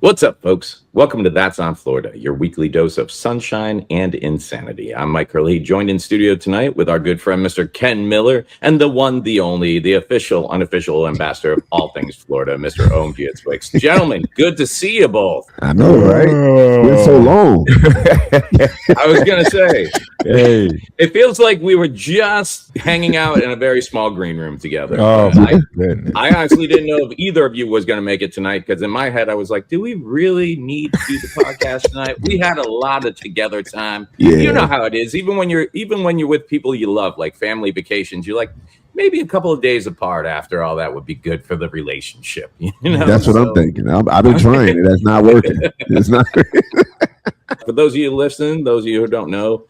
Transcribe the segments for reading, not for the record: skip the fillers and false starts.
What's up, folks? Welcome to That's on Florida, your weekly dose of sunshine and insanity. I'm Myke Herlihy, joined in studio tonight with our good friend, Mr. Ken Miller, and the one, the only, the official, unofficial ambassador of all things Florida, Mr. Omgitswicks. Gentlemen, good to see you both. I know, right? It's been so long. I was going to say, it feels like we were just hanging out in a very small green room together. I honestly didn't know if either of you was going to make it tonight, because in my head, I was like, do we really need to do the podcast tonight? We had a lot of together time. Yeah. You know how it is. Even when you're with people you love, like family vacations, you're like, maybe a couple of days apart after all that would be good for the relationship. You know? That's what I'm thinking. I've been trying it. That's not working. It's not. For those of you listening, those of you who don't know,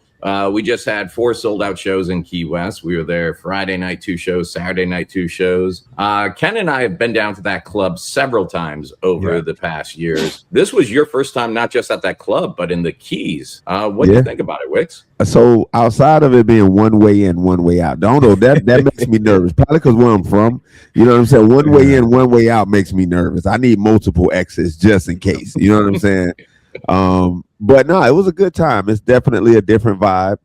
we just had 4 sold-out shows in Key West. We were there Friday night, 2 shows, Saturday night, 2 shows. Ken and I have been down to that club several times over the past years. This was your first time, not just at that club, but in the Keys. What do you think about it, Wicks? So outside of it being one way in, one way out, don't know, that makes me nervous. Probably because where I'm from, you know what I'm saying? One way in, one way out makes me nervous. I need multiple exits just in case. You know what I'm saying? But no, it was a good time. It's definitely a different vibe.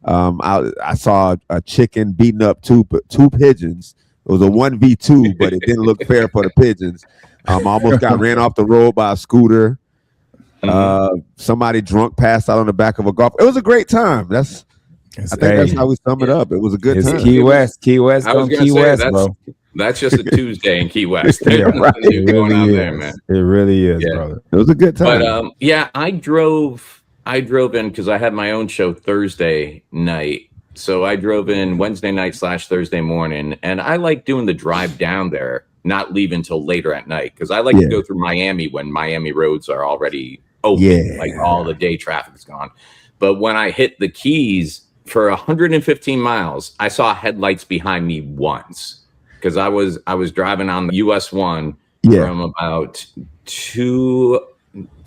I saw a chicken beating up two pigeons. It was a 1v2, but it didn't look fair for the pigeons. Almost got ran off the road by a scooter. Somebody drunk passed out on the back of a golf. It was a great time. I think that's how we sum it up. It was a good time. Key West, Key West, Key West, bro. That's just a Tuesday in Key West. It really is, brother. It was a good time. But I drove in because I had my own show Thursday night. So I drove in Wednesday night / Thursday morning, and I like doing the drive down there, not leaving until later at night, because I like to go through Miami when Miami roads are already open, like all the day traffic is gone. But when I hit the Keys for 115 miles, I saw headlights behind me once. Because I was driving on the US 1 from about 2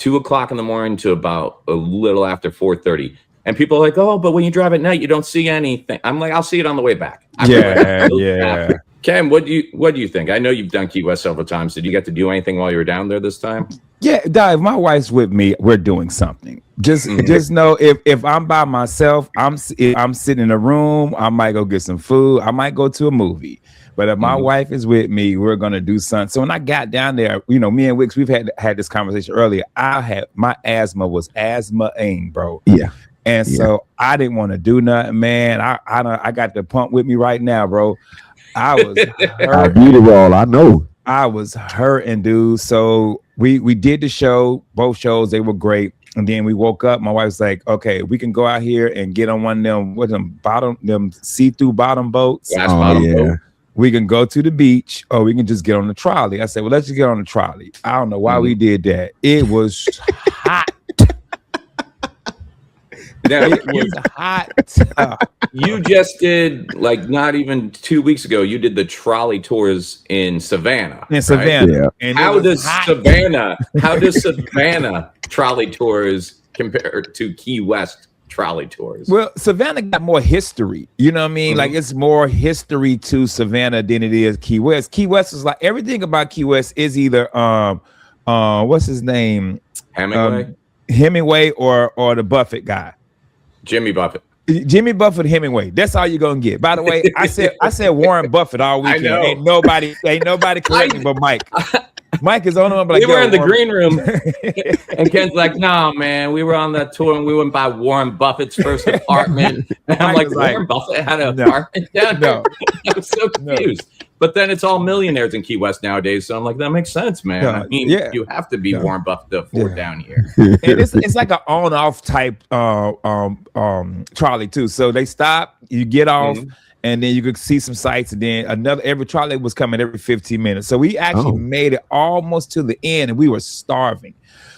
o'clock in the morning to about a little after 4:30. And people are like, oh, but when you drive at night, you don't see anything. I'm like, I'll see it on the way back. Ken, what do you think? I know you've done Key West several times. Did you get to do anything while you were down there this time? Yeah, Dave, my wife's with me. We're doing something. Just know if I'm by myself, if I'm sitting in a room, I might go get some food. I might go to a movie. But if my wife is with me, we're gonna do something. So when I got down there, you know, me and Wicks, we've had this conversation earlier. My asthma was asthma-ing, bro. Yeah. And so I didn't want to do nothing, man. I got the pump with me right now, bro. I was hurting. I know. I was hurting, dude. So we did the show, both shows, they were great. And then we woke up. My wife's like, "Okay, we can go out here and get on one of them see-through bottom boats. Boat. We can go to the beach, or we can just get on the trolley." I said, "Well, let's just get on the trolley." I don't know why we did that. It was hot. It was hot. You just did, like, not even 2 weeks ago, you did the trolley tours in Savannah. And how does Savannah trolley tours compare to Key West trolley tours? Well, Savannah got more history. You know what I mean? Like, it's more history to Savannah than it is Key West. Key West is like, everything about Key West is either what's his name? Hemingway or the Buffett guy. Jimmy Buffett, Hemingway. That's all you're gonna get. By the way, I said Warren Buffett all weekend. Ain't nobody correct me but Myke. Myke is on one. We were in the green room, and Ken's like, "No, man, we were on that tour, and we went by Warren Buffett's first apartment." And I'm like, "Warren Buffett had an apartment down there?" I was so confused. But then it's all millionaires in Key West nowadays, so I'm like, that makes sense, man. I mean, you have to be Warren Buffett to afford down here. And it's like an on-off type trolley too. So they stop, you get off. And then you could see some sights, and then every trolley was coming every 15 minutes. So we actually made it almost to the end, and we were starving.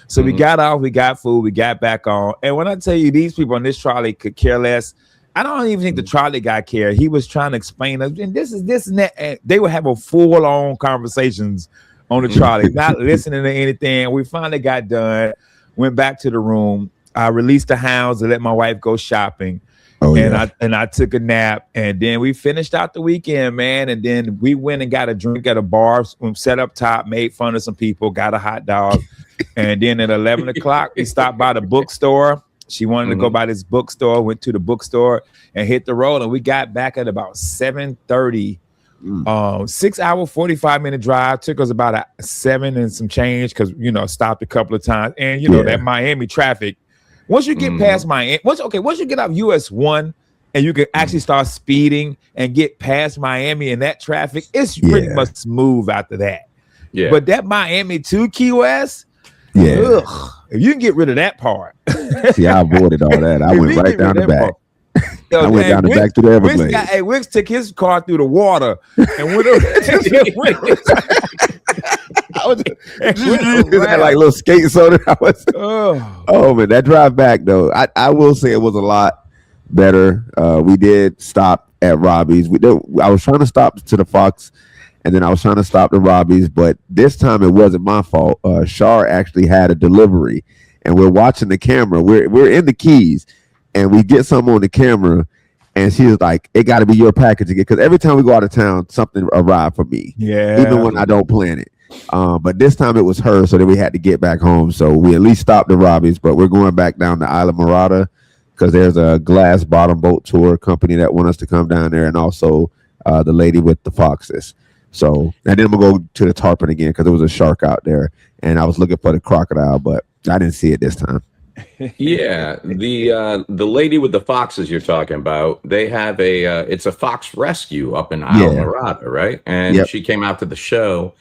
So we got off, we got food, we got back on. And when I tell you, these people on this trolley could care less. I don't even think the trolley guy cared. He was trying to explain, and this and that. And they were having full-on conversations on the trolley, not listening to anything. We finally got done, went back to the room. I released the hounds to let my wife go shopping. Oh, and I took a nap, and then we finished out the weekend, man. And then we went and got a drink at a bar, set up top, made fun of some people, got a hot dog, and then at 11 o'clock we stopped by the bookstore. She wanted to go by this bookstore, went to the bookstore and hit the road, and we got back at about 7:30. 6 hour, 45-minute drive. Took us about a 7 and some change because stopped a couple of times. And that Miami traffic. Once you get past Miami, once you get off US 1 and you can actually start speeding and get past Miami and that traffic, it's pretty much smooth after that. Yeah. But that Miami to Key West, if you can get rid of that part. See, I avoided all that. I went right down the back. I went down the back to the Everglades. Wicks took his car through the water and went over. Had like little skates on it. Oh man, that drive back though, I will say it was a lot better. We did stop at Robbie's. I was trying to stop to the Fox, and then I was trying to stop the Robbie's, but this time it wasn't my fault. Shar actually had a delivery, and we're watching the camera. We're in the Keys. And we get something on the camera, and she's like, "It got to be your package again." Because every time we go out of town, something arrived for me. Yeah. Even when I don't plan it. But this time it was her, so then we had to get back home. So we at least stopped at Robbie's, but we're going back down to Isla Morada because there's a glass bottom boat tour company that want us to come down there, and also the lady with the foxes. So, and then I'm gonna go to the tarpon again because there was a shark out there, and I was looking for the crocodile, but I didn't see it this time. Yeah, the lady with the foxes you're talking about, they have it's a fox rescue up in Isla Morada, right? And she came out to the show.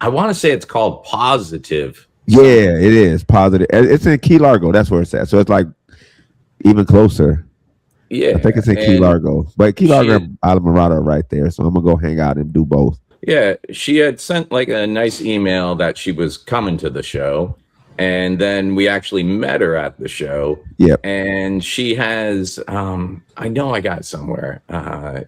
I want to say it's called Positive. Yeah, it is Positive. It's in Key Largo. That's where it's at. So it's like even closer. Yeah, I think it's in Key Largo, but Key Largo and Isla Morada are right there. So I'm gonna go hang out and do both. Yeah, she had sent like a nice email that she was coming to the show. And then we actually met her at the show. Yep. And she has, I know I got it somewhere,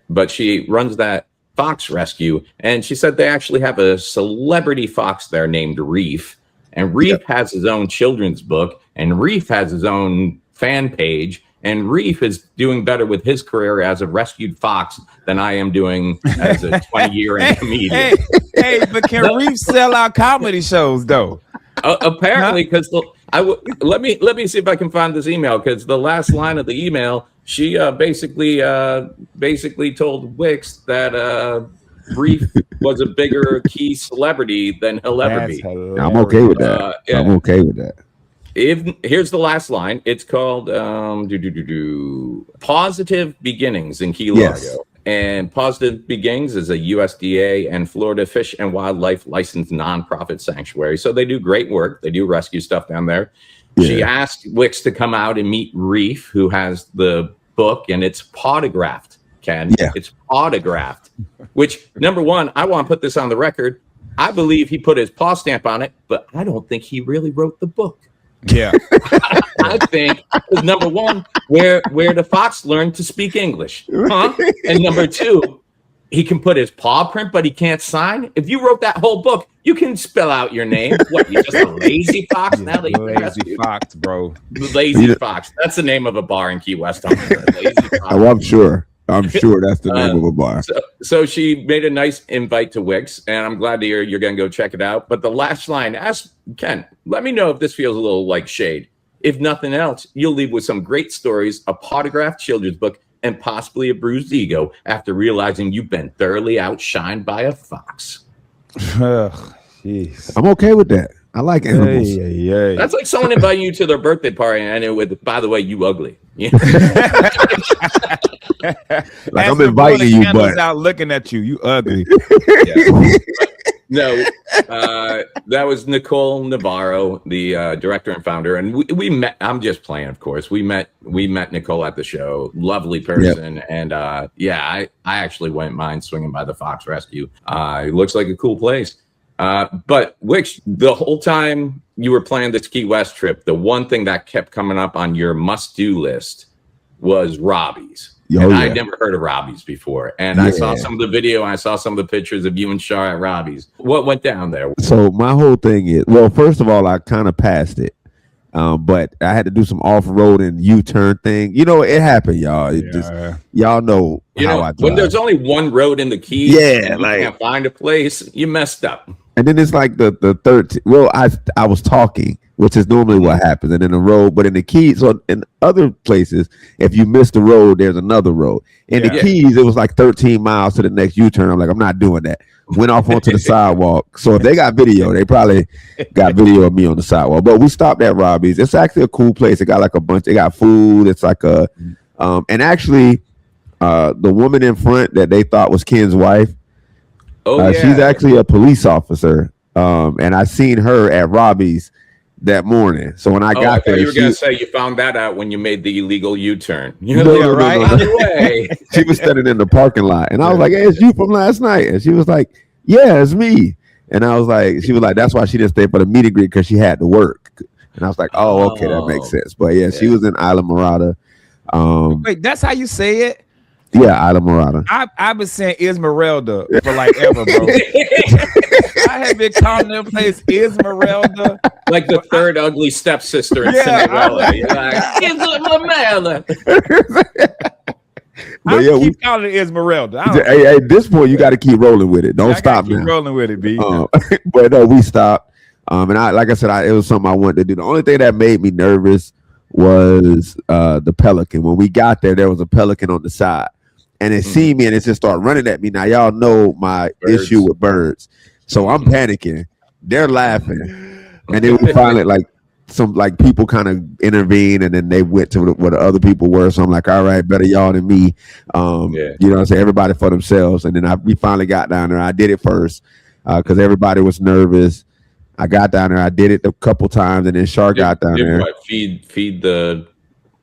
but she runs that fox rescue. And she said they actually have a celebrity fox there named Reef. And Reef has his own children's book. And Reef has his own fan page. And Reef is doing better with his career as a rescued fox than I am doing as a 20-year comedian. Hey, but can Reef sell out comedy shows, though? Apparently, because let me see if I can find this email, because the last line of the email, she basically told Wicks that Reef was a bigger key celebrity than he'll ever be. I'm okay with that. I'm okay with that. Here's the last line. It's called Positive Beginnings in Key Largo. Yes. And Positive Beginnings is a USDA and Florida Fish and Wildlife licensed nonprofit sanctuary. So they do great work. They do rescue stuff down there. Yeah. She asked Wicks to come out and meet Reef, who has the book, and it's autographed, Ken. Yeah. It's autographed, which, number one, I want to put this on the record. I believe he put his paw stamp on it, but I don't think he really wrote the book. Yeah. I think is number one, where the fox learned to speak English. Huh? And number two, he can put his paw print, but he can't sign. If you wrote that whole book, you can spell out your name. What, you're just a lazy fox? Now that lazy fox, bro. Lazy Fox. That's the name of a bar in Key West. Lazy Fox. Oh, I'm sure that's the name of a bar. So she made a nice invite to Wicks, and I'm glad to hear you're going to go check it out. But the last line, ask Ken, let me know if this feels a little like shade. If nothing else, you'll leave with some great stories, a autographed children's book, and possibly a bruised ego after realizing you've been thoroughly outshined by a fox. I'm okay with that. I like animals. That's like someone inviting you to their birthday party and it with, by the way, you ugly. Yeah. Like I'm inviting you, but out looking at you, you ugly. No, that was Nicole Navarro, the director and founder, and we met. I'm just playing, of course. We met Nicole at the show. Lovely person, and I actually wouldn't mind swinging by the Fox Rescue. It looks like a cool place. But Wicks, the whole time you were planning this Key West trip, the one thing that kept coming up on your must-do list was Robbie's. I'd never heard of Robbie's before. And I saw some of the video, and I saw some of the pictures of you and Shar at Robbie's. What went down there? So my whole thing is, well, first of all, I kind of passed it But I had to do some off-road and U-turn thing. You know, it happened, y'all. It just y'all know how I drive. When there's only one road in the Keys, yeah, and you can't find a place, you messed up. And then it's like the 13. Well, I was talking, which is normally what happens, and in the road, but in the Keys, so in other places, if you miss the road, there's another road. In the Keys, it was like 13 miles to the next U-turn. I'm like, I'm not doing that. Went off onto the sidewalk. So if they got video, they probably got video of me on the sidewalk. But we stopped at Robbie's. It's actually a cool place. It got like a bunch. They got food. It's like a, and actually, the woman in front that they thought was Ken's wife. She's actually a police officer. And I seen her at Robbie's that morning. So when I got there, you were gonna say you found that out when you made the illegal U-turn. No, she was standing in the parking lot, and I was like, "Hey, it's you from last night?" And she was like, "Yeah, it's me." And I was like, "She was like, that's why she didn't stay for the meet and greet because she had to work." And I was like, "Oh, okay, that makes sense." But yeah, she was in Isla Morada. Wait, that's how you say it? Yeah, Isla Morada. I've been saying Esmeralda for like ever, bro. I have been calling them place Esmeralda, like the third ugly stepsister in Cinderella. You're like, Esmeralda. I keep calling it Esmeralda. Hey, at this point, you got to keep rolling with it. Don't stop now. Keep rolling with it, B. But no, we stopped. And like I said, it was something I wanted to do. The only thing that made me nervous was the pelican. When we got there was a pelican on the side. And it seen me and it just started running at me. Now, y'all know my issue with birds. So I'm panicking. They're laughing. And then we finally, some people kind of intervened, and then they went to where the other people were. So I'm like, all right, better y'all than me. You know what I'm saying? Everybody for themselves. And then we finally got down there. I did it first because everybody was nervous. I got down there. I did it a couple times, and then Shark got down there. What, feed the...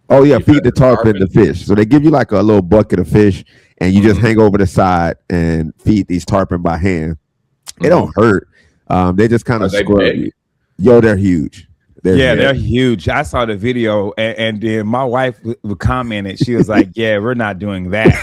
Oh, yeah, feed the tarpon the fish. So they give you like a little bucket of fish, and you just hang over the side and feed these tarpon by hand. It don't hurt. They just kind of scrub you. Yo, they're huge. They're huge. I saw the video, and then my wife commented. She was like, "Yeah, we're not doing that.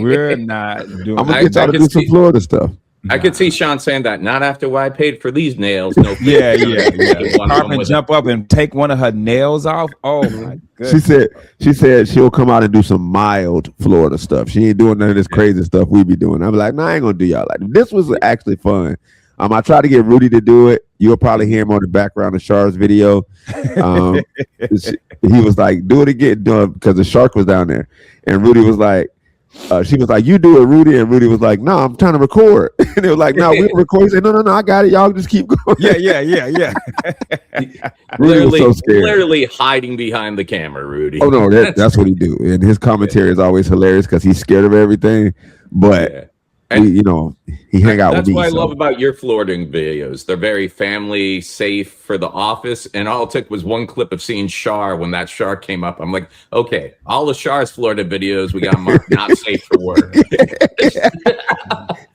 We're not doing." I'm gonna get y'all to do some Florida stuff. I could see Sean saying that. Not after what I paid for these nails. No. Tarpon jump up and take one of her nails off. Oh my goodness. She said she'll come out and do some mild Florida stuff. She ain't doing none of this crazy stuff we be doing. I'm like, nah, I ain't gonna do y'all like this. Was actually fun. I tried to get Rudy to do it. You'll probably hear him on the background of Shar's video. He was like, do it again, because the shark was down there. And Rudy was like, she was like, you do it, Rudy. And Rudy was like, no, I'm trying to record. And they were like, no, we'll record. He said, no, I got it. Y'all just keep going. Yeah. Rudy was so scared. Literally hiding behind the camera, Rudy. Oh, no, that's what he do. And his commentary is always hilarious because he's scared of everything. But... he hang out with me. That's what I love about your Florida videos. They're very family safe for the office. And all it took was one clip of seeing Shar when that shark came up. I'm like, okay, all the Shar's Florida videos we got marked not safe for work.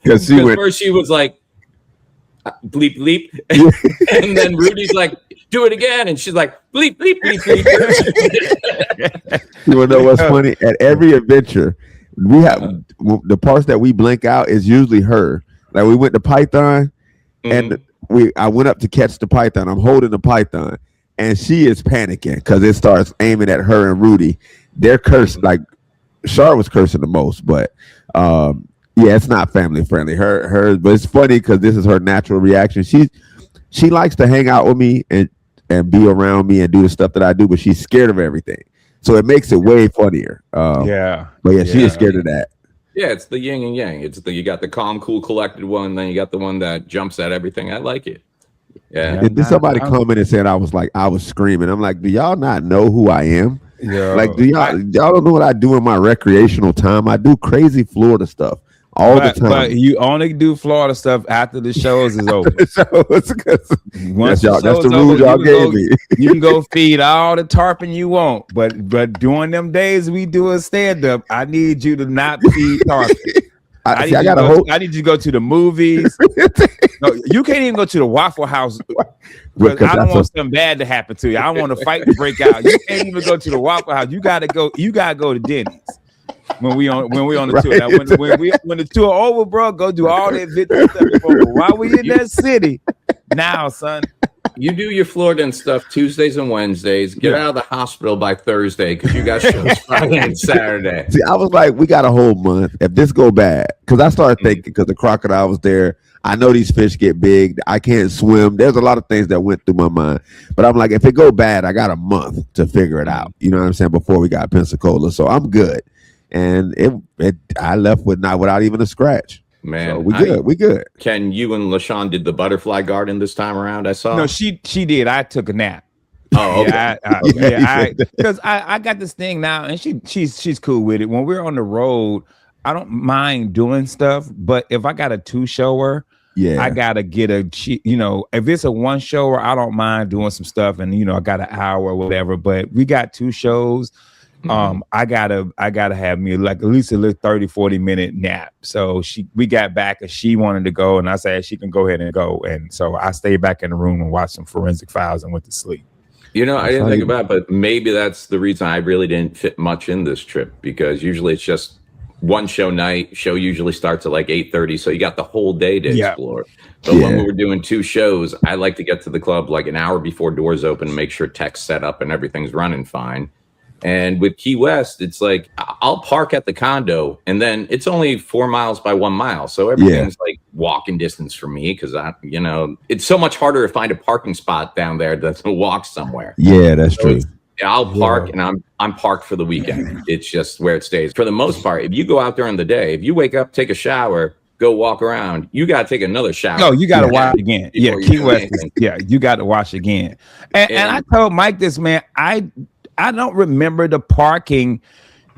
Because first she was like, bleep bleep, and then Rudy's like, do it again, and she's like, bleep bleep bleep bleep. You wanna know what's funny? At every adventure, we have the parts that we blank out is usually her. Like we went to Python, and I went up to catch the python. I'm holding the python, and she is panicking because it starts aiming at her and Rudy. They're cursed. Like Shar was cursing the most, but it's not family friendly. Her, but it's funny because this is her natural reaction. She likes to hang out with me and be around me and do the stuff that I do, but she's scared of everything. So it makes it way funnier. But she is scared of that. Yeah, it's the yin and yang. You got the calm, cool, collected one, then you got the one that jumps at everything. I like it. Yeah. And then somebody commented saying I was screaming. I'm like, do y'all not know who I am? Yeah. Like, y'all don't know what I do in my recreational time? I do crazy Florida stuff all the time. But you only do Florida stuff after the shows is over. That's the rule y'all gave me. You can go feed all the tarpon you want, but during them days we do a stand-up, I need you to not feed tarpon. I need you to go to the movies. No, you can't even go to the Waffle House. I don't want something bad to happen to you. I want a fight to break out. You can't even go to the Waffle House. You gotta go to Denny's. When we on the tour. Now, when the tour over, bro, go do all that video stuff. While we in that city, now, son, You do your Florida and stuff Tuesdays and Wednesdays. Get out of the hospital by Thursday because you got shows Friday and Saturday. See, I was like, we got a whole month. If this go bad, because I started thinking, because the crocodile was there. I know these fish get big. I can't swim. There's a lot of things that went through my mind. But I'm like, if it go bad, I got a month to figure it out. You know what I'm saying? Before we got Pensacola. So I'm good. And I left without even a scratch. Man, so we good. Ken, you and LaShawn did the butterfly garden this time around, I saw. No, she did. I took a nap. Oh, okay. Because I got this thing now, and she's cool with it. When we're on the road, I don't mind doing stuff, but if I got a 2-shower, I gotta get if it's a 1-shower, I don't mind doing some stuff, and I got an hour or whatever. But we got 2 shows. I gotta have me like at least a little 30-40 minute nap. So we got back and she wanted to go, and I said she can go ahead and go. And so I stayed back in the room and watched some Forensic Files and went to sleep. I didn't think about it, but maybe that's the reason I really didn't fit much in this trip, because usually it's just one show night. Show usually starts at like 8:30, so you got the whole day to explore. But when we were doing 2 shows, I like to get to the club like an hour before doors open, make sure tech's set up and everything's running fine. And with Key West, it's like I'll park at the condo, and then it's only 4 miles by 1 mile, so everything's like walking distance for me, because it's so much harder to find a parking spot down there than to walk somewhere. Yeah, that's true. I'll park, and I'm parked for the weekend. It's just where it stays. For the most part, if you go out during the day, if you wake up, take a shower, go walk around, you got to take another shower. No, you got to wash again. Yeah, Key West. You got to wash again. And I told Myke this, man, I don't remember the parking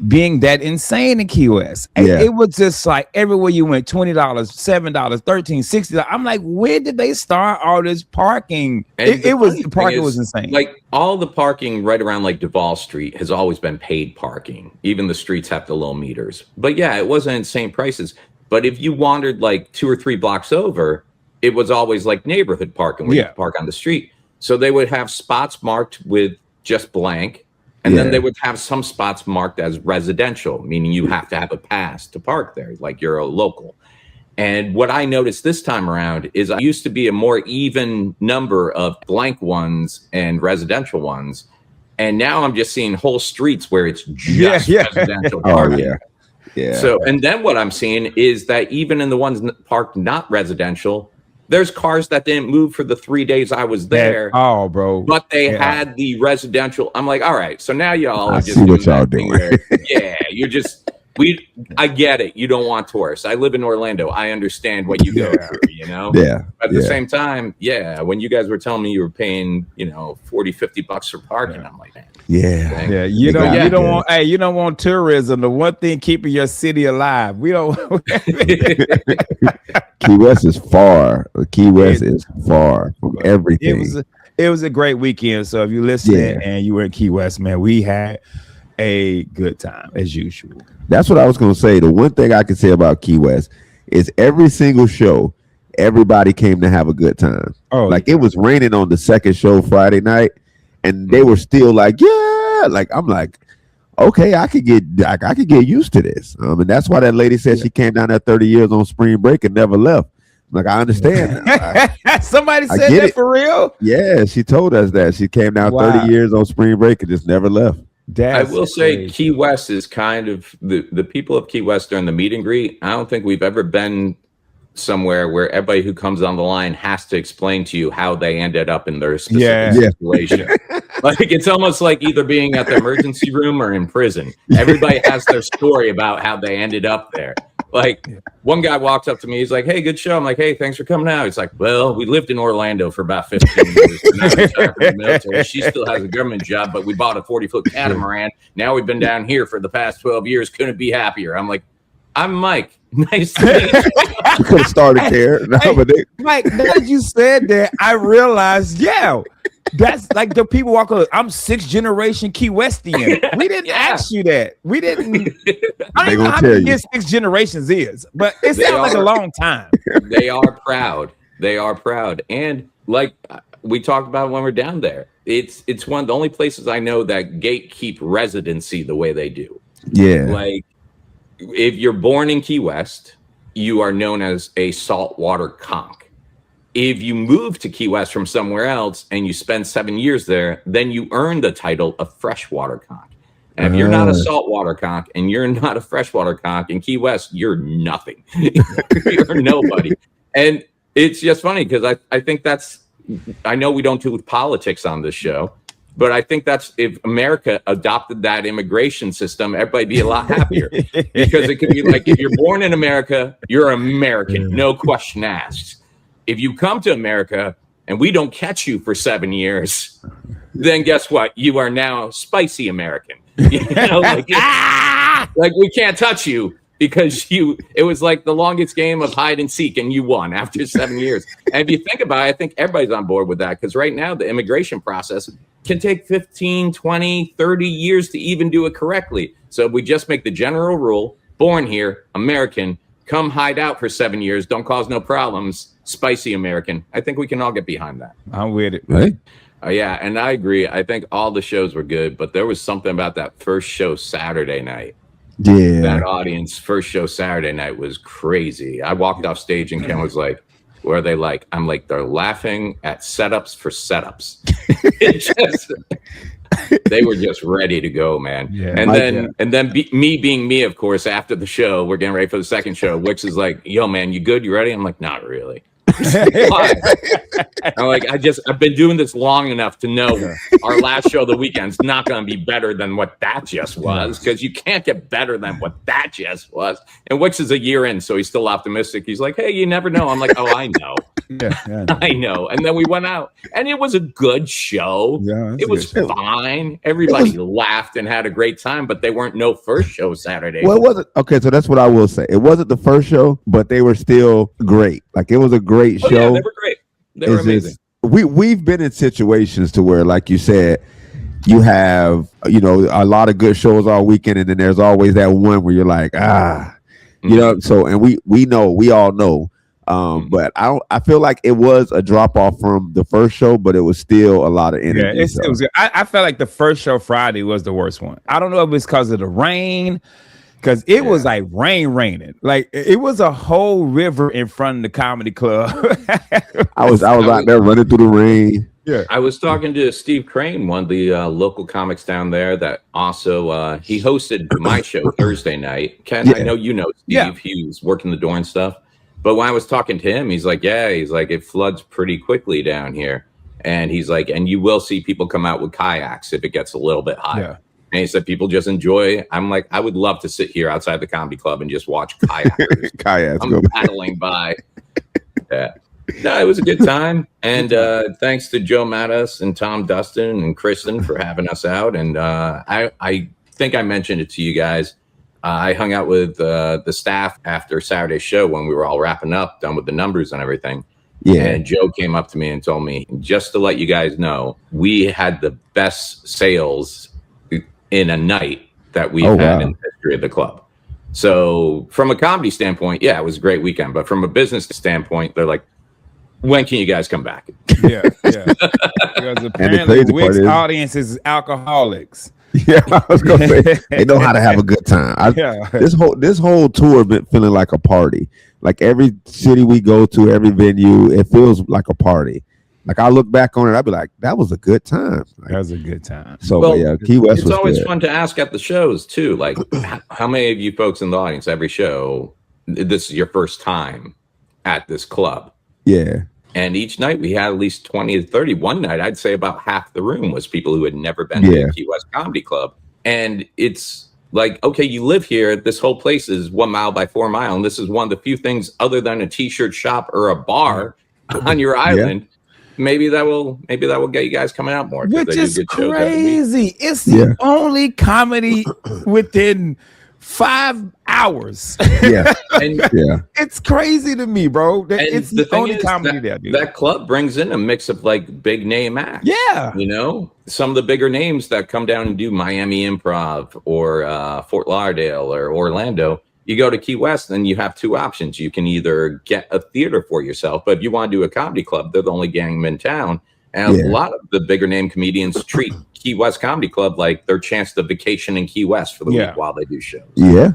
being that insane in Key West. It was just like everywhere you went, $20, $7, $13, $60. I'm like, where did they start all this parking? Parking was insane. Like all the parking right around like Duval Street has always been paid parking. Even the streets have the low meters. But yeah, it wasn't insane prices. But if you wandered like 2 or 3 blocks over, it was always like neighborhood parking where you could park on the street. So they would have spots marked with just blank. And then they would have some spots marked as residential, meaning you have to have a pass to park there, like you're a local. And what I noticed this time around is I used to be a more even number of blank ones and residential ones. And now I'm just seeing whole streets where it's just residential parking. So, and then what I'm seeing is that even in the ones parked not residential, there's cars that didn't move for the 3 days I was there. But they had the residential. I'm like, all right, so now y'all are just doing that thing where, you're just I get it. You don't want tourists. I live in Orlando. I understand what you go through, But at the same time, when you guys were telling me you were paying, $40-$50 for parking, I'm like, man. You don't want tourism. The one thing keeping your city alive. We don't. Key West is far. Key West is far from everything. It was a great weekend. So if you listen and you were in Key West, man, we had a good time as usual. That's what I was going to say. The one thing I can say about Key West is every single show, everybody came to have a good time. It was raining on the second show Friday night, and they were still like, I'm like, okay, I could get used to this. And that's why that lady said she came down there 30 years on spring break and never left. Like, I understand. Somebody said that for real? Yeah, she told us that. She came down 30 years on spring break and just never left. I will say Key West is kind of the people of Key West during the meet and greet. I don't think we've ever been somewhere where everybody who comes on the line has to explain to you how they ended up in their specific situation. Like it's almost like either being at the emergency room or in prison. Everybody has their story about how they ended up there. Like one guy walked up to me, he's like, "Hey, good show." I'm like, "Hey, thanks for coming out." He's like, "Well, we lived in Orlando for about 15 years. Now we retired from the military. She still has a government job, but we bought a 40-foot catamaran. Now we've been down here for the past 12 years. Couldn't be happier." I'm like, "I'm Myke. Nice to meet you." You could have started there. Myke, now that you said that, I realized, that's like the people walk up. I'm 6th generation Key Westian. We didn't ask you that. We didn't. I don't know how many 6 generations is, but it sounds like a long time. They are proud. They are proud. And like we talked about when we're down there, it's one of the only places I know that gatekeep residency the way they do. Yeah. Like if you're born in Key West, you are known as a saltwater conch. if you move to Key West from somewhere else and you spend 7 years there, then you earn the title of freshwater conch. And if you're not a saltwater conch and you're not a freshwater conch in Key West, you're nothing. You're nobody. And it's just funny because I think I know we don't do politics on this show, but I think that's, if America adopted that immigration system, everybody'd be a lot happier. Because it could be like, if you're born in America, you're American, no question asked. If you come to America and we don't catch you for 7 years, then guess what? You are now spicy American. Like we can't touch you because it was like the longest game of hide and seek and you won after 7 years. And if you think about it, I think everybody's on board with that, because right now the immigration process can take 15, 20, 30 years to even do it correctly. So we just make the general rule, born here, American, come hide out for 7 years, don't cause no problems, spicy American. I think we can all get behind that. I'm with it. Right? Yeah, and I agree. I think all the shows were good, but there was something about that first show Saturday night. Yeah. That audience first show Saturday night was crazy. I walked off stage and Ken was like, "What are they like?" I'm like, "They're laughing at setups for setups." They were just ready to go, man. Yeah, and then me being me, of course, after the show, we're getting ready for the second show. Wicks is like, "Yo, man, you good? You ready?" I'm like, "Not really." I'm like, I've been doing this long enough to know our last show of the weekend's not going to be better than what that just was, because you can't get better than what that just was. And Wicks is a year in, so he's still optimistic. He's like, "Hey, you never know." I'm like, "Oh, I know." I know. And then we went out and it was a good show. It was fine. Everybody laughed and had a great time, but they weren't no first show Saturday. Well, it wasn't. Okay, so that's what I will say. It wasn't the first show, but they were still great. Like, it was a great show. Yeah, they were great. They were amazing. We've been in situations to where, like you said, you have, a lot of good shows all weekend, and then there's always that one where you're like, so, and we all know. But I feel like it was a drop off from the first show, but it was still a lot of energy. Yeah, it was good. I felt like the first show Friday was the worst one. I don't know if it's because of the rain, because it was like raining. Like, it was a whole river in front of the comedy club. I was out there running through the rain. Yeah, I was talking to Steve Crane, one of the local comics down there, that also he hosted my show Thursday night. Ken, I know you know Steve. Yeah. He was working the door and stuff. But when I was talking to him, he's like, it floods pretty quickly down here. And he's like, and you will see people come out with kayaks if it gets a little bit higher. Yeah. And he said people just enjoy. I'm like, I would love to sit here outside the comedy club and just watch kayakers. I'm paddling by. Yeah. No, it was a good time. And thanks to Joe Mattis and Tom Dustin and Kristen for having us out. And I think I mentioned it to you guys. I hung out with the staff after Saturday's show when we were all wrapping up, done with the numbers and everything. Yeah. And Joe came up to me and told me, just to let you guys know, we had the best sales in a night that we've had in the history of the club. So from a comedy standpoint, it was a great weekend. But from a business standpoint, they're like, when can you guys come back? Yeah. Because apparently Wicks audience is alcoholics. Yeah, I was gonna say they know how to have a good time. This whole tour been feeling like a party. Like, every city we go to, every venue, it feels like a party. Like, I look back on it, I'd be like, that was a good time. Like, that was a good time. So Key West. It's always fun to ask at the shows too. Like, how many of you folks in the audience, every show, this is your first time at this club? Yeah. And each night we had at least 20 to 30. One night, I'd say about half the room was people who had never been to the Key West Comedy Club. And it's like, okay, you live here. This whole place is 1 mile by 4 mile. And this is one of the few things other than a t-shirt shop or a bar on your island. Yeah. Maybe that will get you guys coming out more. Which is crazy. It's the only comedy within 5 hours. Yeah. It's crazy to me, bro. It's the only comedy there, dude. That club brings in a mix of like big name acts. Yeah. Some of the bigger names that come down and do Miami Improv or Fort Lauderdale or Orlando. You go to Key West, and you have two options. You can either get a theater for yourself, but if you want to do a comedy club, they're the only gang in town. And a lot of the bigger name comedians treat Key West Comedy Club like their chance to vacation in Key West for the week while they do shows. Yeah.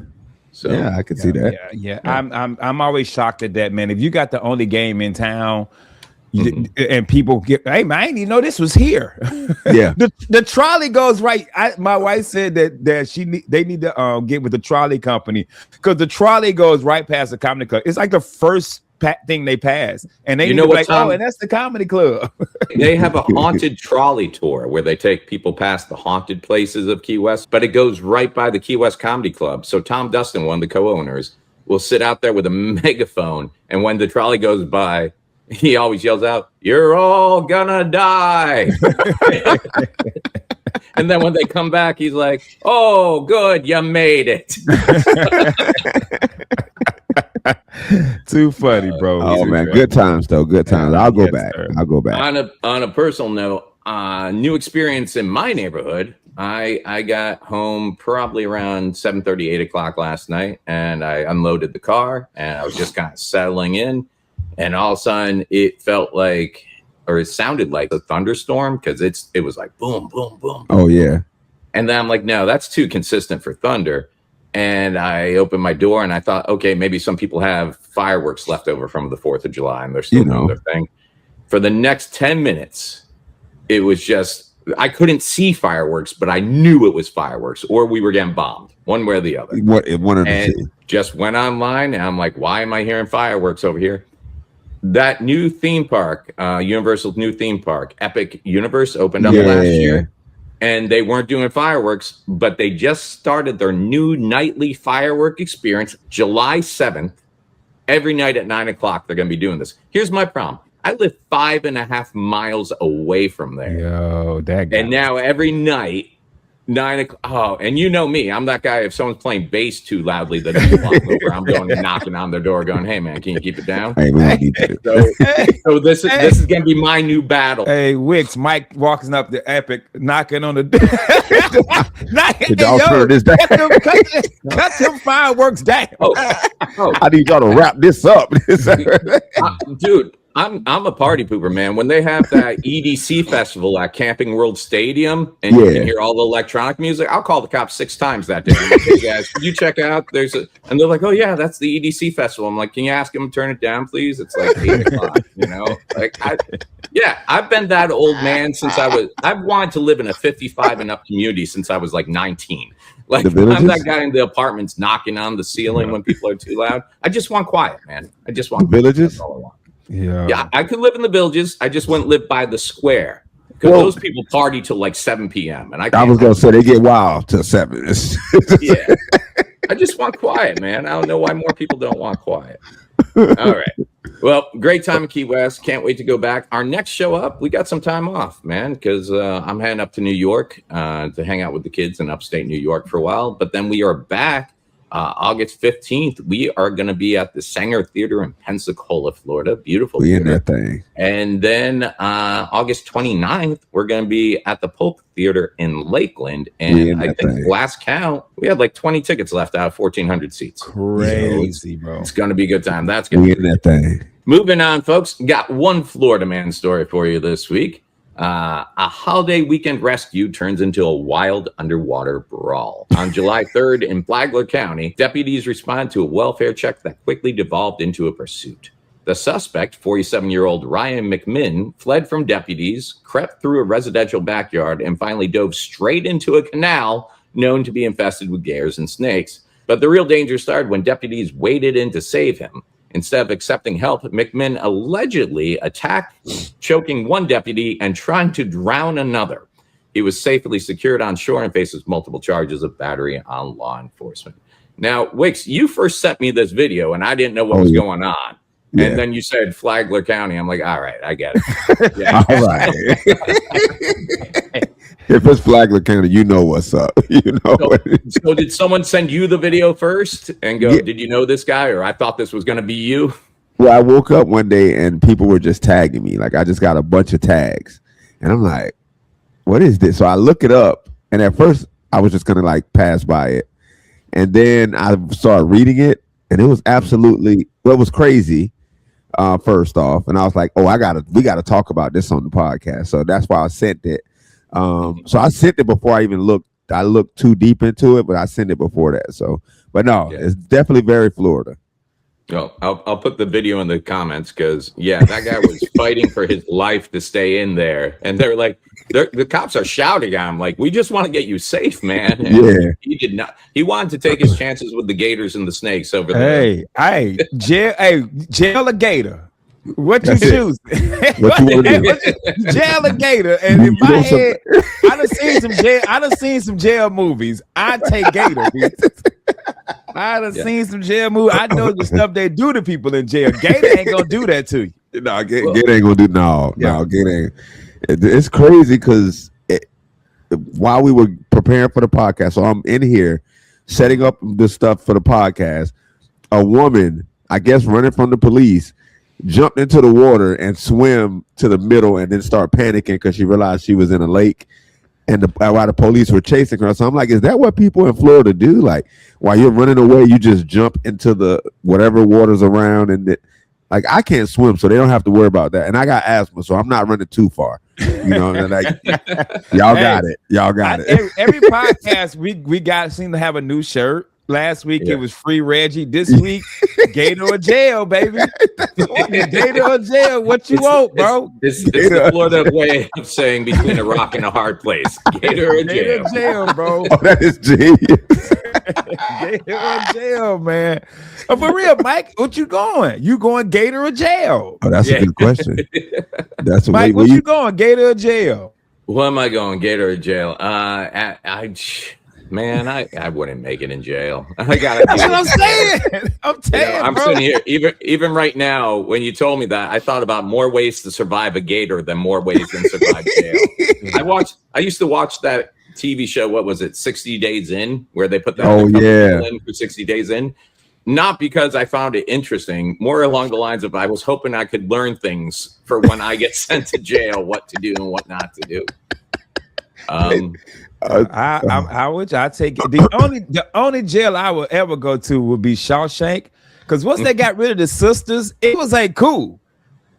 So I can see that. Yeah. I'm always shocked at that, man. If you got the only game in town, And people get, hey man, I didn't even know this was here. Yeah. the trolley goes right. My wife said that they need to get with the trolley company because the trolley goes right past the comedy club. It's like the first thing they pass, and they You know what, what, Tom? Tom? And that's the comedy club. They have a haunted trolley tour where they take people past the haunted places of Key West, but it goes right by the Key West Comedy Club. So Tom Dustin, one of the co-owners, will sit out there with a megaphone, and when the trolley goes by, he always yells out, "You're all gonna die." And then when they come back, he's like, "Oh, good, you made it." Too funny, bro. Oh Too man, funny. good times though. Good times. I'll go back. Sir. I'll go back. On a personal note, new experience in my neighborhood. I got home probably around 7:30, 8 o'clock last night, and I unloaded the car, and I was just kind of settling in, and all of a sudden it felt like, or it sounded like a thunderstorm because it was like boom, boom, boom. Oh yeah. And then I'm like, no, that's too consistent for thunder. And I opened my door and I thought, okay, maybe some people have fireworks left over from the 4th of July and they're still doing their thing. For the next 10 minutes, it was just, I couldn't see fireworks, but I knew it was fireworks or we were getting bombed, one way or the other. One of the And two. just went online and I'm like, why am I hearing fireworks over here? That new theme park, Universal's new theme park, Epic Universe, opened up last year. And they weren't doing fireworks, but they just started their new nightly firework experience July 7th. Every night at 9 o'clock, they're going to be doing this. Here's my problem. I live 5.5 miles away from there. Yo, that guy. And now every night, 9 o'clock. Oh, and you know me. I'm that guy. If someone's playing bass too loudly, that I'm going and knocking on their door going, hey, man, can you keep it down? Hey, man, So this is going to be my new battle. Hey, Wicks, Myke walking up the Epic, knocking on the door. Did y'all turn this down? Cut them fireworks down. Oh. I need y'all to wrap this up. Dude, I'm a party pooper, man. When they have that EDC festival at Camping World Stadium and you can hear all the electronic music, I'll call the cops 6 times that day. I'm like, hey guys, can you check out? And they're like, oh yeah, that's the EDC festival. I'm like, can you ask them to turn it down, please? It's like 8 o'clock, you know? Like, I've been that old man since I've wanted to live in a 55 and up community since I was like 19. Like, I'm that guy in the apartments knocking on the ceiling when people are too loud. I just want quiet, man. I just want villages. That's all I want. Yeah, I could live in the villages. I just wouldn't live by the square because those people party till like 7 p.m. And I was gonna say they get wild till 7. Yeah, I just want quiet, man. I don't know why more people don't want quiet. All right. Well, great time in Key West. Can't wait to go back. Our next show up, we got some time off, man, because I'm heading up to New York to hang out with the kids in upstate New York for a while. But then we are back. August 15th, we are going to be at the Sanger Theater in Pensacola, Florida. Beautiful. We in that thing. And then August 29th, we're going to be at the Polk Theater in Lakeland. And I think last count, we had like 20 tickets left out of 1,400 seats. Crazy, bro. It's going to be a good time. That's going to be in that thing. Moving on, folks. Got one Florida man story for you this week. A holiday weekend rescue turns into a wild underwater brawl. On July 3rd in Flagler County, deputies respond to a welfare check that quickly devolved into a pursuit. The suspect, 47-year-old Ryan McMinn, fled from deputies, crept through a residential backyard, and finally dove straight into a canal known to be infested with gators and snakes. But the real danger started when deputies waded in to save him. Instead of accepting help, McMinn allegedly attacked, choking one deputy and trying to drown another. He was safely secured on shore and faces multiple charges of battery on law enforcement. Now, Wicks, you first sent me this video, and I didn't know what was going on. Yeah. And then you said Flagler County. I'm like, all right, I get it. Yeah. All right. If it's Flagler County, you know what's up. You know. So did someone send you the video first and go, did you know this guy? Or I thought this was going to be you? Well, I woke up one day and people were just tagging me. Like I just got a bunch of tags. And I'm like, what is this? So I look it up. And at first I was just going to like pass by it. And then I started reading it. And it was absolutely, well, it was crazy. First off. And I was like, oh, we got to talk about this on the podcast. So that's why I sent it. So I sent it before I even looked. I looked too deep into it, but I sent it before that. So, but no, it's definitely very Florida. Oh, I'll put the video in the comments because that guy was fighting for his life to stay in there, and they're like, the cops are shouting at him like, "We just want to get you safe, man." And he did not. He wanted to take his chances with the gators and the snakes over there. Jail a gator. What you choose? What you want to do? Jail a gator. And in my head, I done seen some jail movies. I take gator. I done seen some jail movies. I know the stuff they do to people in jail. Gator ain't gonna do that to you. No, Gator ain't gonna do no. Gator ain't. It's crazy because while we were preparing for the podcast, so I'm in here setting up the stuff for the podcast. A woman, I guess, running from the police, jumped into the water and swam to the middle, and then start panicking because she realized she was in a lake. And while the police were chasing her, so I'm like, is that what people in Florida do? Like, while you're running away, you just jump into the whatever water's around, and like I can't swim, so they don't have to worry about that. And I got asthma, so I'm not running too far. You know, and like y'all got it. Y'all got it. Every podcast we seem to have a new shirt. Last week it was Free Reggie. This week, Gator or jail, baby. Gator or jail. What you want, bro? It's the Florida way of saying between a rock and a hard place. Gator or jail. Gator or jail, bro. Oh, that is genius. Gator or jail, man. For real, Mike, what you going? You going Gator or jail? Oh, that's a good question. That's Mike, what you going? Gator or jail? What am I going? Gator or jail? Man, I wouldn't make it in jail. I gotta. That's what I'm saying. I'm telling you, I'm sitting here. Even right now, when you told me that, I thought about more ways to survive a gator than more ways than survive jail. I used to watch that TV show. What was it? 60 Days In, where they put that in for 60 Days In. Not because I found it interesting, more along the lines of I was hoping I could learn things for when I get sent to jail, what to do and what not to do. I take it. The only jail I would ever go to would be Shawshank, because once they got rid of the sisters, it was like cool.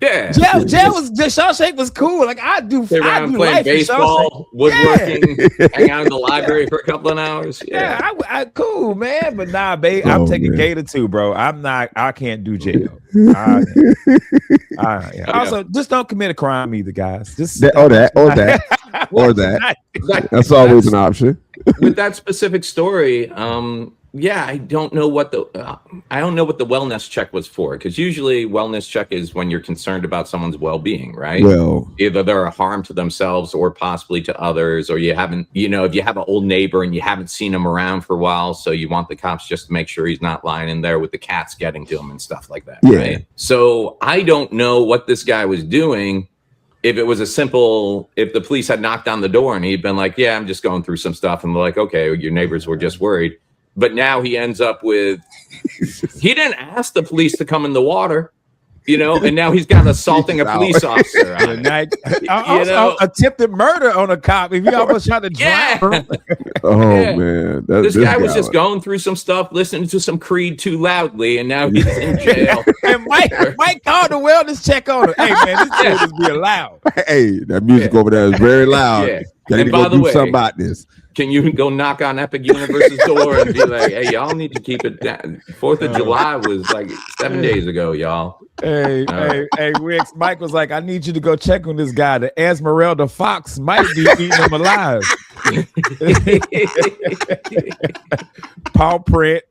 Yeah, Shawshank was cool. Like I do playing baseball, woodworking, hang out in the library for a couple of hours. I cool, man. But nah, babe, I'm taking Gator too, bro. I can't do jail. Also, just don't commit a crime either, guys. Just or that. That's always an option. With that specific story, I don't know what the wellness check was for, because usually wellness check is when you're concerned about someone's well-being, right? Well, either they're a harm to themselves or possibly to others, or you haven't, if you have an old neighbor and you haven't seen him around for a while, so you want the cops just to make sure he's not lying in there with the cats getting to him and stuff like that. Right? So I don't know what this guy was doing. If it was if the police had knocked on the door and he'd been like, yeah, I'm just going through some stuff, and they're like, okay, your neighbors were just worried. But now he ends up with, he didn't ask the police to come in the water, and now he's got assaulting a police officer. Attempted murder on a cop. If he almost tried to drown him. Man. This guy was just going through some stuff, listening to some Creed too loudly, and now he's in jail. And Mike called the wellness check on him. Hey, man, this dude is being loud. Hey, that music over there is very loud. Yeah. And by the way, something about this. Can you go knock on Epic Universe's door and be like, hey, y'all need to keep it down? 4th of July was like 7 days ago, y'all. Hey, Wicks. Mike was like, I need you to go check on this guy. The Esmeralda Fox might be eating him alive. Paw print.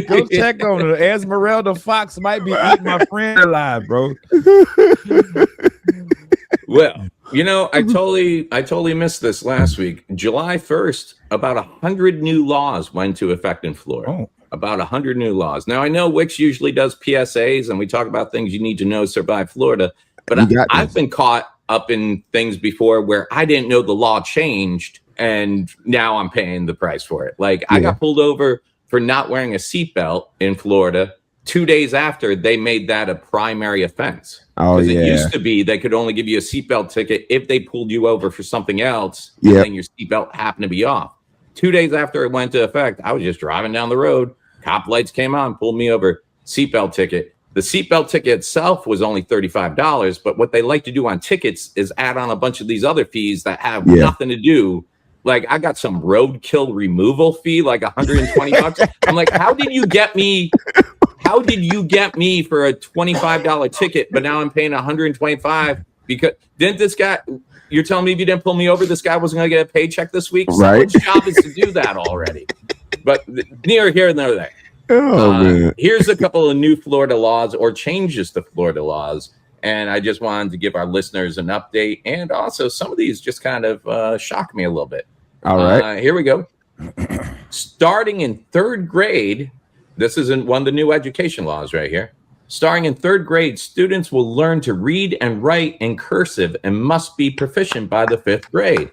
Go check on him. Esmeralda Fox might be eating my friend alive, bro. Well, I totally missed this last week. July 1st, about 100 new laws went into effect in Florida. Oh. About 100 new laws. Now, I know Wix usually does PSAs, and we talk about things you need to know to survive Florida. But I've been caught up in things before where I didn't know the law changed, and now I'm paying the price for it. Like, I got pulled over for not wearing a seatbelt in Florida 2 days after they made that a primary offense. Because it used to be they could only give you a seatbelt ticket if they pulled you over for something else, and then your seatbelt happened to be off. 2 days after it went into effect, I was just driving down the road. Cop lights came on, pulled me over. Seatbelt ticket. The seatbelt ticket itself was only $35, but what they like to do on tickets is add on a bunch of these other fees that have nothing to do. like I got some roadkill removal fee, like $120. I'm like, how did you get me for a $25 ticket, but now I'm paying $125 because didn't this guy, you're telling me if you didn't pull me over, this guy wasn't going to get a paycheck this week? Right. Someone's job is to do that already. But neither here nor there. Man. Here's a couple of new Florida laws or changes to Florida laws. And I just wanted to give our listeners an update. And also some of these just kind of shock me a little bit. All right. Here we go. Starting in third grade, this isn't one of the new education laws right here. Starting in third grade, students will learn to read and write in cursive and must be proficient by the fifth grade.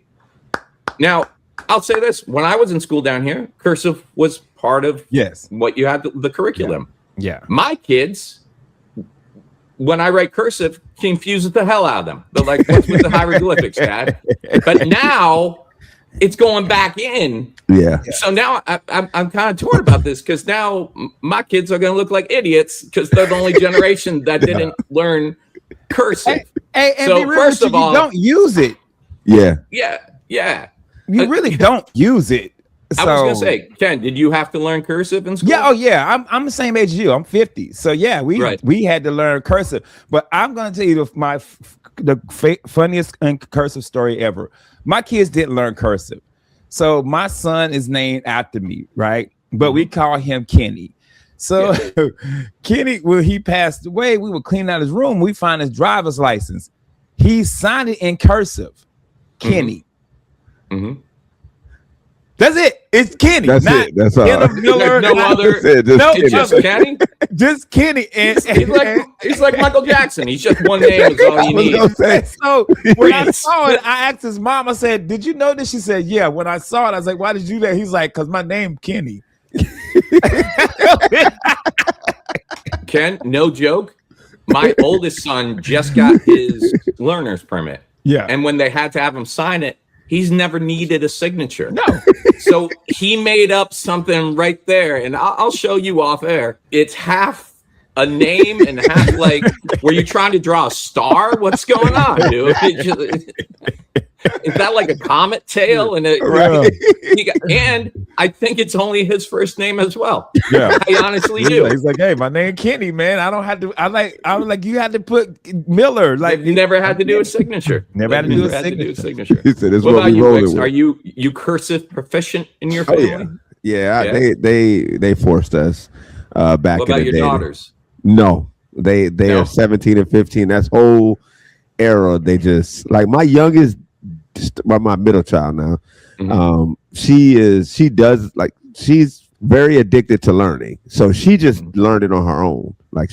Now, I'll say this. When I was in school down here, cursive was part of what you had, the curriculum. Yeah. My kids, when I write cursive, confuses the hell out of them. They're like, what's with the hieroglyphics, Dad? But now it's going back in. Yeah. So now I'm kind of torn about this because now my kids are going to look like idiots because they're the only generation that didn't learn cursive. And so first of all, you don't use it. Yeah. Yeah. You really don't use it. So, I was going to say, Ken, did you have to learn cursive in school? Yeah. Oh, yeah. I'm the same age as you. I'm 50. So yeah, we had to learn cursive. But I'm going to tell you the funniest cursive story ever. My kids didn't learn cursive. So my son is named after me, right? But we call him Kenny. So Kenny, when he passed away, we were cleaning out his room. We found his driver's license. He signed it in cursive. Kenny. Mm-hmm. That's it. It's Kenny. That's it. That's all. Miller, no other. Just Kenny. Just Kenny. And he's like Michael Jackson. He's just one name is all you need. So when I saw it, I asked his mom. I said, "Did you know this?" She said, "Yeah." When I saw it, I was like, "Why did you do that?" He's like, "Cause my name Kenny." Ken, no joke. My oldest son just got his learner's permit. Yeah, and when they had to have him sign it, he's never needed a signature. No. So he made up something right there, and I'll show you off air. It's half a name and half like, were you trying to draw a star? What's going on, dude? Is that like a comet tail? And and I think it's only his first name as well. Yeah, I honestly do. He's like, "Hey, my name Kenny, man. I don't have to. I was like, you had to put Miller. Like, you never had to do a signature. Never had to do a signature. He said, what about you, Wicks? Are you cursive proficient in your family? They forced us back what in the day. What about your daughters? No, they are 17 and 15. That's whole era. They just like my youngest, my middle child now. Mm-hmm. She's very addicted to learning, so she just learned it on her own. Like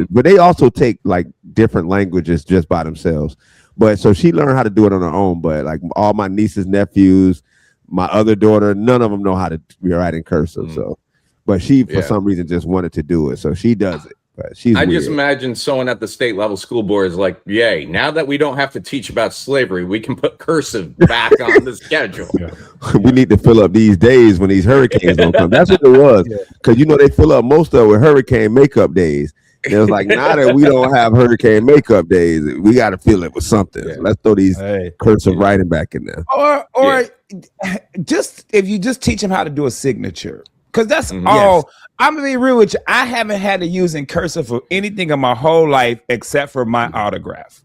but they also take like different languages just by themselves. But so she learned how to do it on her own. But like all my nieces, nephews, my other daughter, none of them know how to write in cursive. So, but she for some reason just wanted to do it, so she does it. But I just imagine someone at the state level school board is like, yay, now that we don't have to teach about slavery, we can put cursive back on the schedule. We need to fill up these days when these hurricanes don't come. That's what it was. Because they fill up most of it with hurricane makeup days. And it was like, now that we don't have hurricane makeup days, we got to fill it with something. So let's throw these cursive writing back in there. Or just if you just teach them how to do a signature. Because that's all. I'm gonna be real with you. I haven't had to use in cursive for anything in my whole life except for my autograph.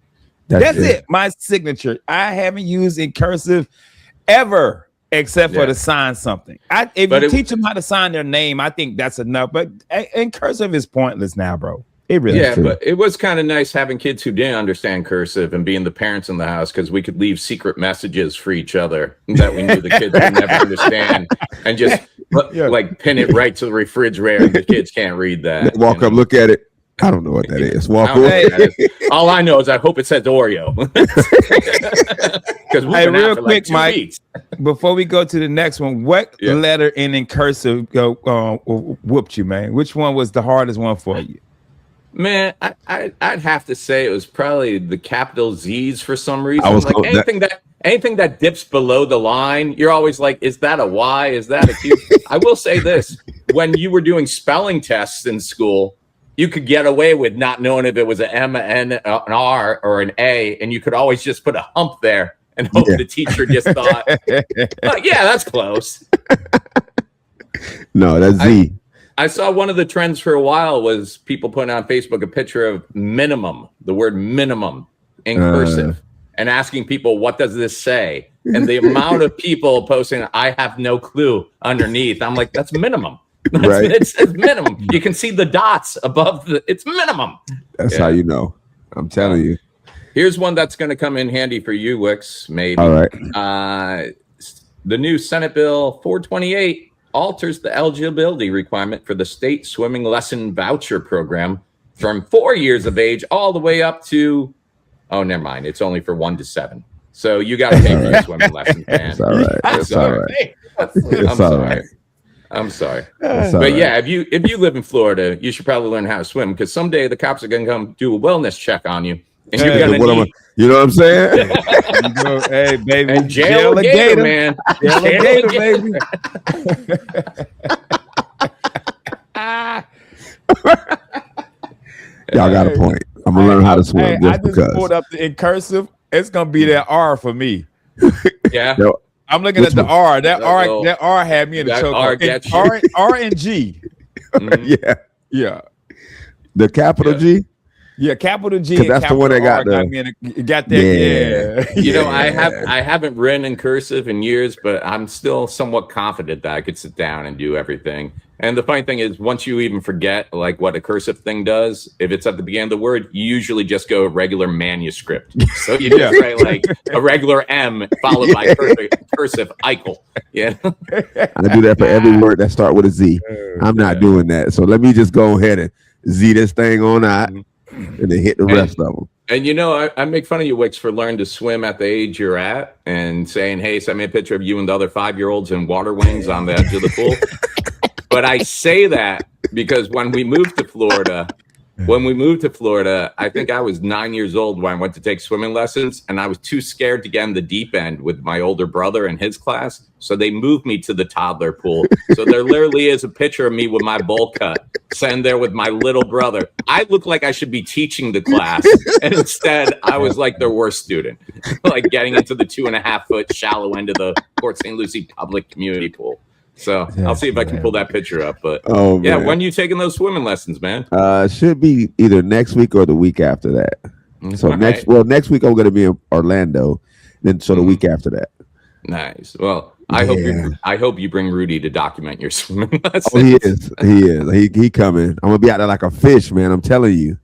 That's it. My signature. I haven't used in cursive ever except for to sign something. If you teach them how to sign their name, I think that's enough. But in cursive is pointless now, bro. It really is. But it was kind of nice having kids who didn't understand cursive and being the parents in the house because we could leave secret messages for each other that we knew the kids would never understand and just like pin it right to the refrigerator and the kids can't read that. Walk up, look at it. I don't know what that is. Walk up. All I know is I hope it says Oreo. Because real quick, Myke, before we go to the next one, what letter in cursive whooped you, man? Which one was the hardest one for you? Man, I'd have to say it was probably the capital Z's for some reason. Anything that dips below the line, you're always like, is that a Y? Is that a Q? I will say this. When you were doing spelling tests in school, you could get away with not knowing if it was an M, an N, an R, or an A, and you could always just put a hump there and hope the teacher just thought, oh, yeah, that's close. No, that's Z. I saw one of the trends for a while was people putting on Facebook a picture of minimum, the word minimum in cursive, and asking people, what does this say? And the amount of people posting, I have no clue underneath. I'm like, that's minimum. Right. It's minimum. You can see the dots above it's minimum. That's how you know. I'm telling you. Here's one that's going to come in handy for you, Wicks, maybe. All right. The new Senate Bill 428 alters the eligibility requirement for the state swimming lesson voucher program from 4 years of age all the way up to, oh, never mind. It's only for 1 to 7. So you got to pay for your swimming lessons, man. It's all right. It's all right. I'm sorry. I'm sorry. But yeah, if you live in Florida, you should probably learn how to swim because someday the cops are going to come do a wellness check on you. And you're going to need... You know what I'm saying? Hey, baby. And jail a gator, man. Jail a gator, baby. Y'all got a point. I'm going to learn how to swim just because. I just pulled up in cursive. It's going to be that R for me. Yeah. No. I'm looking at the R. That R had me in the choke. R and G. Yeah. Yeah. The capital G? Yeah, capital G. Because that's the one that got got that. Yeah. You know, I haven't written in cursive in years, but I'm still somewhat confident that I could sit down and do everything. And the funny thing is, once you even forget like what a cursive thing does, if it's at the beginning of the word, you usually just go regular manuscript. So you just write like a regular M followed by cursive Eichel. Yeah. I do that for every word that start with a Z. I'm not doing that. So let me just go ahead and Z this thing on out. And then hit the rest of them. And you know, I make fun of you, Wicks, for learning to swim at the age you're at and saying, hey, send me a picture of you and the other 5-year-olds in water wings on the edge of the pool. But I say that because when we moved to Florida, I think I was 9 years old when I went to take swimming lessons, and I was too scared to get in the deep end with my older brother and his class. So they moved me to the toddler pool. So there literally is a picture of me with my bowl cut, sitting there with my little brother. I look like I should be teaching the class, and instead I was like their worst student, like getting into the 2.5-foot shallow end of the Port St. Lucie public community pool. So I'll see if I can pull that picture up. But yeah, when are you taking those swimming lessons, man? Should be either next week or the week after that. So next week I'm going to be in Orlando, then the week after that. Nice. Well, I hope you bring Rudy to document your swimming lessons. Oh, he is. He coming. I'm gonna be out there like a fish, man. I'm telling you.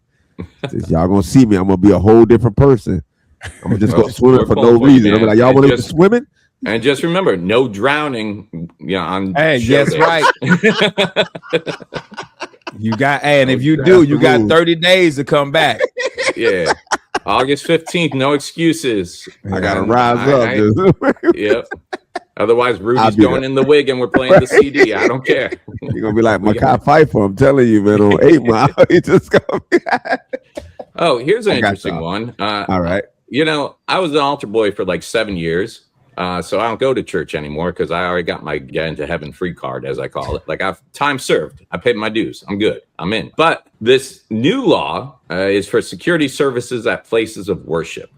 Y'all gonna see me. I'm gonna be a whole different person. I'm gonna just go swimming for no reason. I'm like, y'all want to go swimming? And just remember, no drowning. Hey, that's right. You got, and if you do, you got 30 days to come back. Yeah. August 15th, no excuses. I gotta rise up. Yep. Otherwise, Rudy's going in the wig and we're playing the CD. I don't care. You're gonna be like Myke Pfeiffer. I'm telling you, man. On 8 Mile, he just gonna be. Oh, here's an interesting one. All right. You know, I was an altar boy for like 7 years. So I don't go to church anymore because I already got my get into heaven free card, as I call it. Like, I've time served. I paid my dues. I'm good. I'm in. But this new law is for security services at places of worship.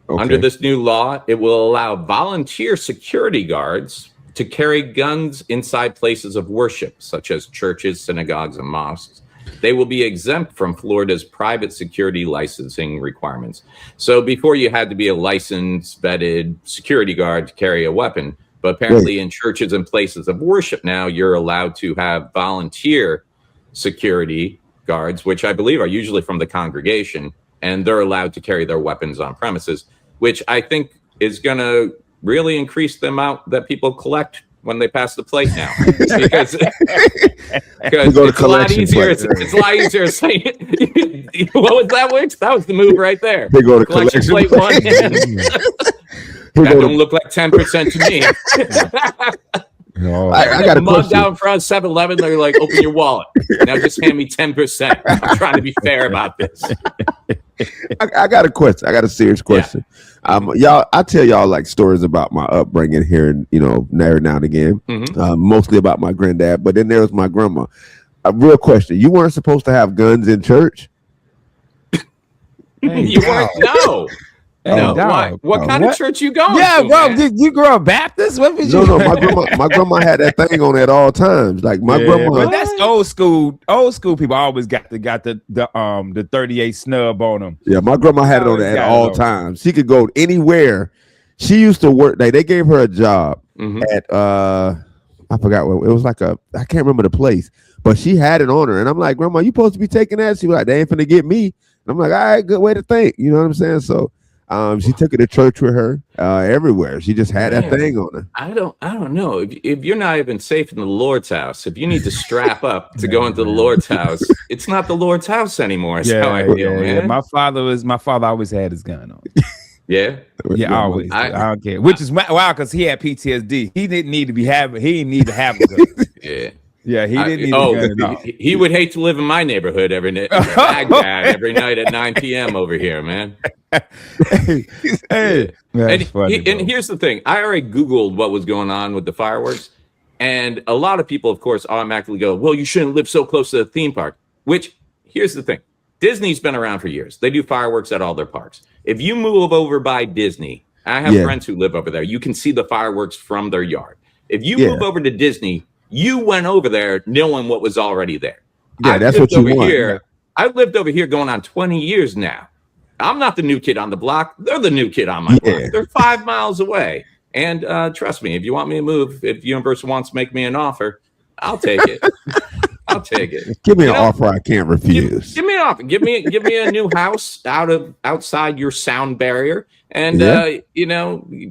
Okay. Under this new law, it will allow volunteer security guards to carry guns inside places of worship, such as churches, synagogues, and mosques. They will be exempt from Florida's private security licensing requirements. So before you had to be a licensed, vetted security guard to carry a weapon, but apparently in churches and places of worship now, you're allowed to have volunteer security guards, which I believe are usually from the congregation, and they're allowed to carry their weapons on premises, which I think is going to really increase the amount that people collect when they pass the plate now, because it's a lot easier. It's a lot easier to say. What was that, Wicks? That was the move right there. They go to collection plate one. That don't look like 10% to me. No. I got a mug down front 7-Eleven. They're like, open your wallet. Now just hand me 10%. I'm trying to be fair about this. I got a question. I got a serious question. Yeah. I tell y'all like stories about my upbringing here, and every now and again, mostly about my granddad. But then there was my grandma. A real question: you weren't supposed to have guns in church? You weren't? No. Hey, No, why? dog. What kind of church you going Yeah, to, bro. man? Did you grow up Baptist? What was you? No, my grandma had that thing on at all times. Like my grandma. But that's old school. Old school people always got the 38 snub on them. Yeah, my grandma had it on at all times. She could go anywhere. She used to work. They gave her a job at I forgot what it was, like I can't remember the place, but she had it on her, and I'm like, Grandma, you supposed to be taking that? She was like, they ain't finna get me. And I'm like, all right, good way to think. You know what I'm saying? So she took it to church with her everywhere. She just had that thing on her. I don't know. If you're not even safe in the Lord's house, if you need to strap up to go into the Lord's house, it's not the Lord's house anymore. That's how I feel, man. Yeah. My father always had his gun on. Yeah, always. I don't care. Which is wild because he had PTSD. He didn't need to have a gun. Yeah, he didn't need a gun at all. He would hate to live in my neighborhood every night, Baghdad every night at 9 p.m. over here, man. Hey, and here's the thing: I already Googled what was going on with the fireworks, and a lot of people, of course, automatically go, "Well, you shouldn't live so close to the theme park." Which, here's the thing: Disney's been around for years. They do fireworks at all their parks. If you move over by Disney, I have friends who live over there. You can see the fireworks from their yard. If you move over to Disney, you went over there knowing what was already there. Yeah, that's what you want. Here, I've lived over here going on 20 years now. I'm not the new kid on the block. They're the new kid on my block. They're 5 miles away. And trust me, if you want me to move, if Universal wants to make me an offer, I'll take it. I'll take it. Give me an offer I can't refuse. Give me an offer. Give me a new house outside your sound barrier, and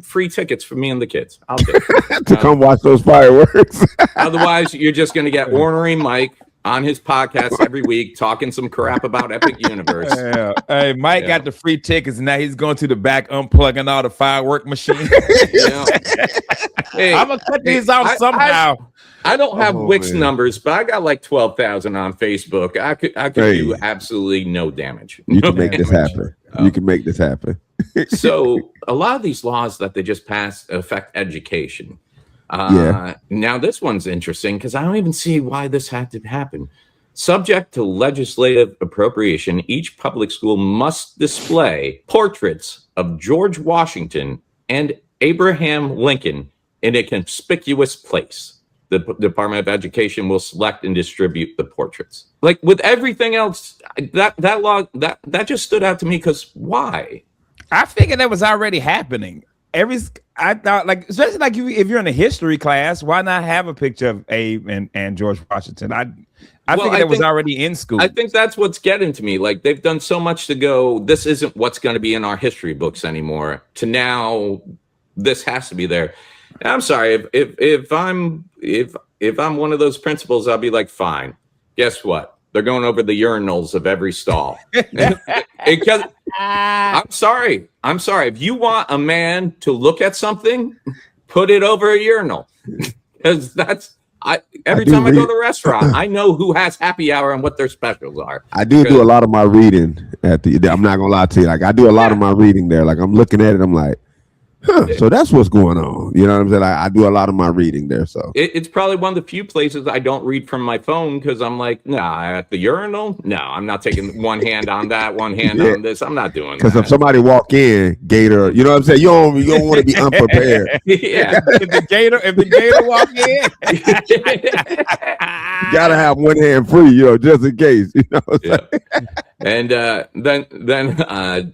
free tickets for me and the kids. I'll take it. To come watch those fireworks. Otherwise, you're just going to get ornery Myke on his podcast every week talking some crap about Epic Universe. Yeah. Hey, Myke got the free tickets, and now he's going to the back unplugging all the firework machines. Hey, I'm gonna cut these off somehow. I don't have Wix numbers, but I got like 12,000 on Facebook. I could do absolutely no damage. You can make this happen. You can make this happen. So a lot of these laws that they just passed affect education. Now this one's interesting because I don't even see why this had to happen. Subject to legislative appropriation, each public school must display portraits of George Washington and Abraham Lincoln in a conspicuous place. The Department of Education will select and distribute the portraits. Like with everything else, that law that just stood out to me because why? I figured that was already happening. I thought, like, especially like if you're in a history class, why not have a picture of Abe and George Washington? I think that was already in school. I think that's what's getting to me. Like they've done so much to go, this isn't what's going to be in our history books anymore. To now, this has to be there. And I'm sorry if I'm one of those principals, I'll be like, fine. Guess what? They're going over the urinals of every stall. I'm sorry. If you want a man to look at something, put it over a urinal. Because every time I go to a restaurant, I know who has happy hour and what their specials are. I do a lot of my reading I'm not gonna lie to you. Like I do a lot of my reading there. Like I'm looking at it, I'm like, so that's what's going on. You know what I'm saying? Like, I do a lot of my reading there. So it's probably one of the few places I don't read from my phone because I'm like, nah, at the urinal, no, I'm not taking one hand on that, one hand on this. I'm not doing that. Because if somebody walk in, Gator, you know what I'm saying? You don't want to be unprepared. Yeah. If the Gator walk in, you gotta have one hand free, just in case. You know what I'm saying? And then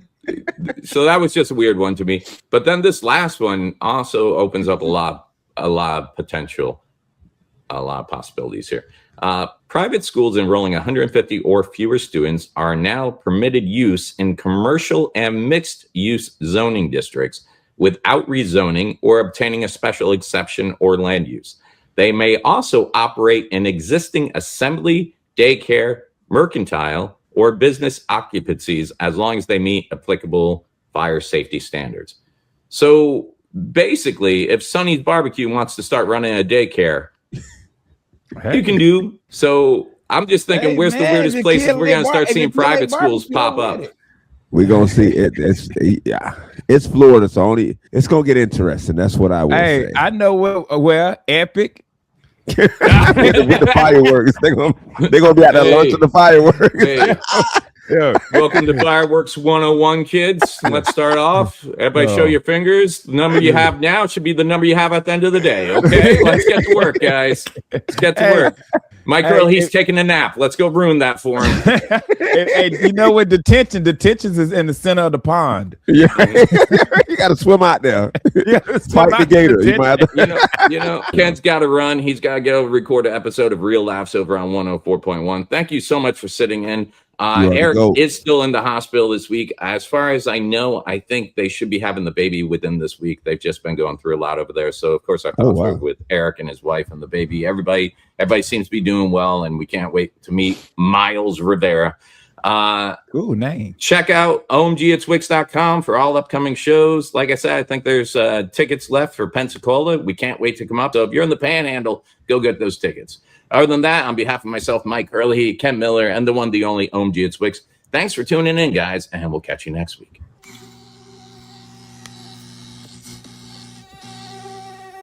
so that was just a weird one to me. But then this last one also opens up a lot of potential, a lot of possibilities here. Private schools enrolling 150 or fewer students are now permitted use in commercial and mixed use zoning districts without rezoning or obtaining a special exception or land use. They may also operate in existing assembly, daycare, mercantile, or business occupancies as long as they meet applicable fire safety standards. So basically, if Sonny's Barbecue wants to start running a daycare, you can do. So I'm just thinking, where's the weirdest places we're going to start seeing private schools pop up? We're going to see it. It's Florida, so it's going to get interesting. That's what I would say. I know where Epic. with the fireworks, they're gonna be at the lunch of the fireworks. Yeah. Welcome to Fireworks 101, kids. Let's start off. Everybody show your fingers. The number you have now should be the number you have at the end of the day. Okay, let's get to work, guys. Let's get to work. Myke Herlihy's taking a nap. Let's go ruin that for him. Hey, you know what? Detentions is in the center of the pond. Yeah, you got to swim out there. Fight the gator. You know, Ken's got to run. He's got to go record an episode of Real Laughs over on 104.1. Thank you so much for sitting in. Erick is still in the hospital this week. As far as I know, I think they should be having the baby within this week. They've just been going through a lot over there. So, of course, our thoughts are with Erick and his wife and the baby. Everybody seems to be doing well, and we can't wait to meet Miles Rivera. Cool name. Check out Omgitswicks.com for all upcoming shows. Like I said, I think there's tickets left for Pensacola. We can't wait to come up. So if you're in the Panhandle, go get those tickets. Other than that, on behalf of myself, Myke Herlihy, Ken Miller, and the one, the only Omgitswicks, thanks for tuning in, guys, and we'll catch you next week.